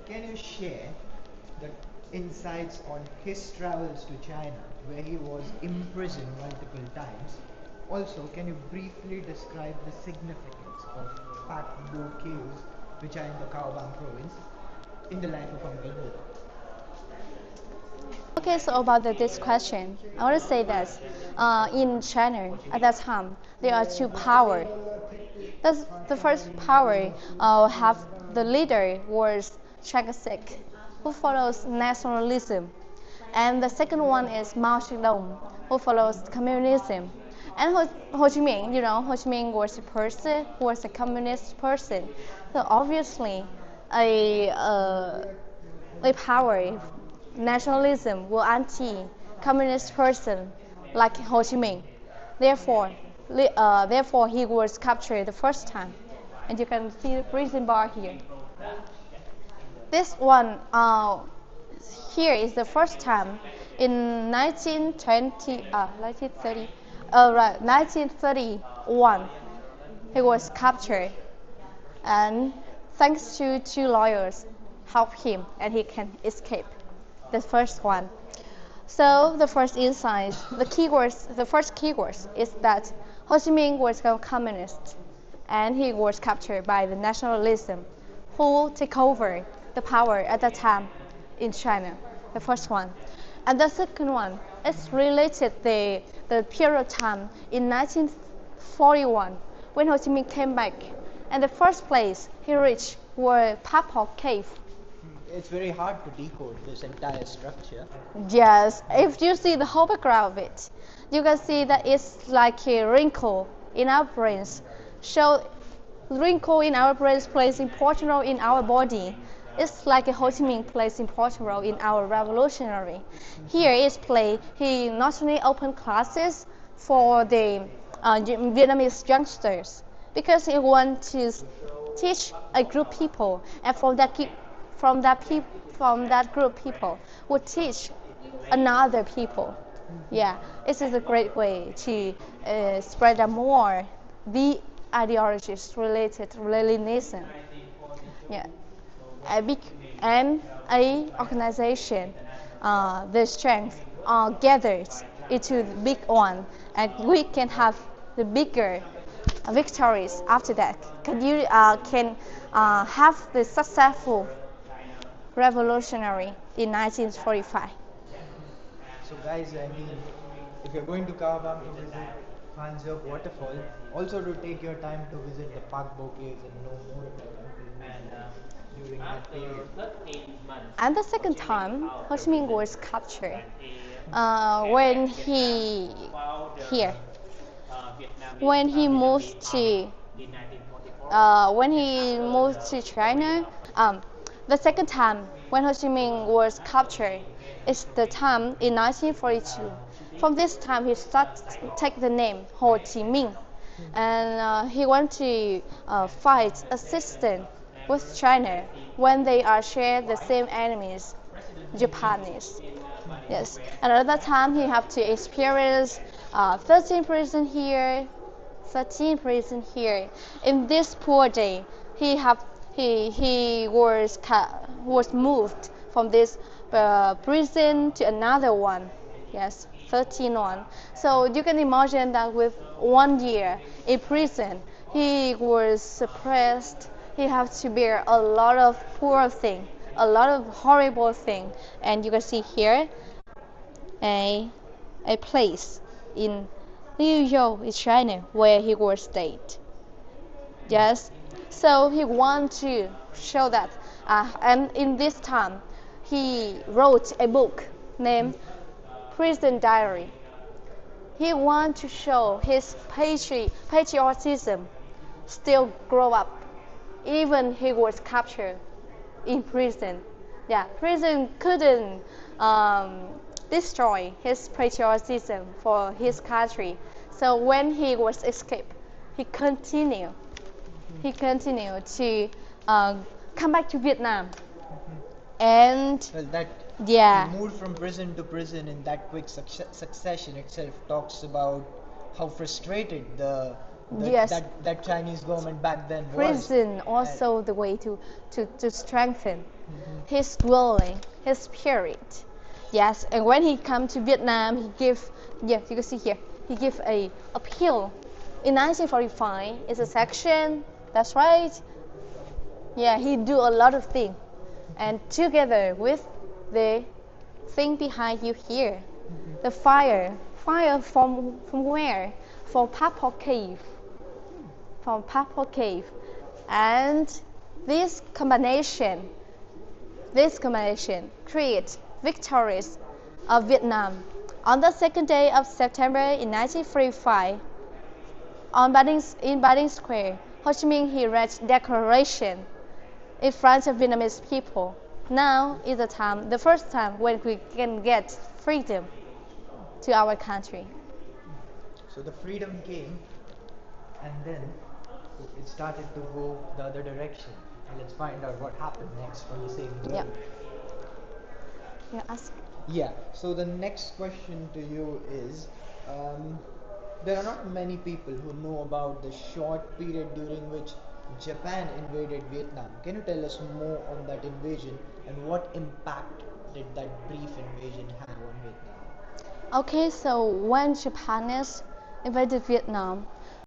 can you share the insights on his travels to China, where he was imprisoned multiple times? Also, can you briefly describe the significance of Pak Bo caves, which are in the Kaobang province, in the life of Uncle Ho? Okay, so about this question, I want to say that in China at that time there are two power. That's the first power have the leader was Chiang Kai-shek, who follows nationalism, and the second one is Mao Zedong, who follows communism. And Ho Chi Minh, Ho Chi Minh was a person who was a communist person. So obviously, a power, nationalism, were anti-communist person like Ho Chi Minh. Therefore, therefore he was captured the first time, and you can see the prison bar here. This one here is the first time in 1931. He was captured, and thanks to two lawyers help him and he can escape. The first one. So the first insight, the first keywords is that Ho Chi Minh was a communist, and he was captured by the nationalism, who take over the power at that time in China. The first one, and the second one is related the period of time in 1941 when Ho Chi Minh came back, and the first place he reached were Papok Cave. It's very hard to decode this entire structure. Yes, if you see the whole background of it, you can see that it's like a wrinkle in our brains. So, wrinkle in our brains plays important role in our body. It's like a Ho Chi Minh plays important role in our revolutionary. Here is play. He not only opened classes for the Vietnamese youngsters because he wants to teach a group people, and from that group people would teach another people. Yeah, this is a great way to spread more the ideologies related to Leninism. Yeah, a big and a organization, the strength are gathered into the big one, and we can have the bigger victories after that. Can have the successful revolutionary in 1945. So guys, I mean, if you're going to Kaobang to visit Hanzok waterfall, also to take your time to visit the Pak Bo caves and know more about Uncle Ho during that period. And the second time, Ho Chi Minh was captured when he here when he moved to China. The second time when Ho Chi Minh was captured is the time in 1942. From this time, he started to take the name Ho Chi Minh, and he went to fight assistance with China when they are shared the same enemies, Japanese. Yes, and at that time he have to experience 13 prison here, 13 prison here. In this poor day, he was moved from this prison to another one. Yes, 13 one. So you can imagine that with 1 year in prison, he was suppressed. He had to bear a lot of poor thing, a lot of horrible thing. And you can see here a place in New York, in China, where he was stayed. Yes, so he wanted to show that, and in this time, he wrote a book named Prison Diary. He wanted to show his patriotism still grow up, even he was captured in prison. Yeah, prison couldn't destroy his patriotism for his country. So when he was escaped, he continued to come back to Vietnam. And Well, that yeah, moved from prison to prison in that quick succession itself talks about how frustrated yes, that Chinese government back then was. prison also the way to strengthen his dwelling, his spirit. Yes, and when he come to Vietnam, he give, yeah, you can see here, he give a appeal. In 1945, it's a section, that's right. Yeah, he do a lot of things. And together with the thing behind you here, the fire from where? From Purple Cave. From Purple Cave. And this combination creates victories of Vietnam. On the second day of September in 1945, in Ba Square, Ho Chi Minh he read declaration in front of Vietnamese people. Now is the first time when we can get freedom to our country. So the freedom came, and then it started to go the other direction. And let's find out what happened next on the same road. Yeah. Yeah, ask. Yeah, so the next question to you is, there are not many people who know about the short period during which Japan invaded Vietnam. Can you tell us more on that invasion and what impact did that brief invasion have on Vietnam? Okay, so when Japanese invaded Vietnam,